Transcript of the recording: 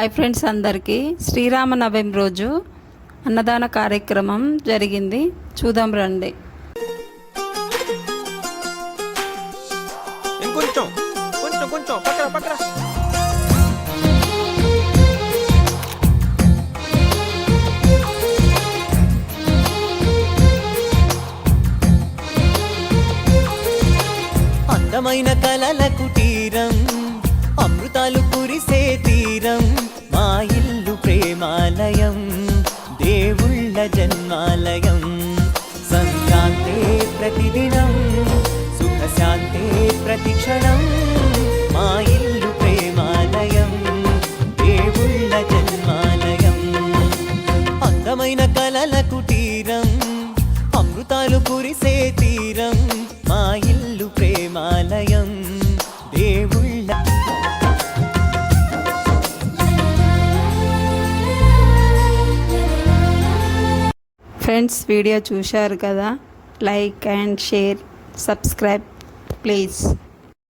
Hi friends, అందరికీ శ్రీరామనవమి రోజు అన్నదాన కార్యక్రమం జరిగింది. చూద్దాం రండి. ఇంకొంచెం కొంచెం కొంచెం పక్కన పక్కన. అందమైన కలల కుటీరం, అమృతాలు కురిసే తీరం, మా ఇల్లు ప్రేమాలయం, దేవుళ్ళ జన్మాలయం. సంక్రాంతే ప్రతిదినం, సుఖశాంతే ప్రతిక్షణం, మా ఇల్లు ప్రేమాలయం, దేవుళ్ళ జన్మాలయం. అందమైన కలల కుటీరం, అమృతాలు కురిసే తీరం, మా ఇల్లు ప్రేమాలయం, దేవుళ్ళ. ఫ్రెండ్స్, వీడియో చూశారు కదా, like and share, subscribe please.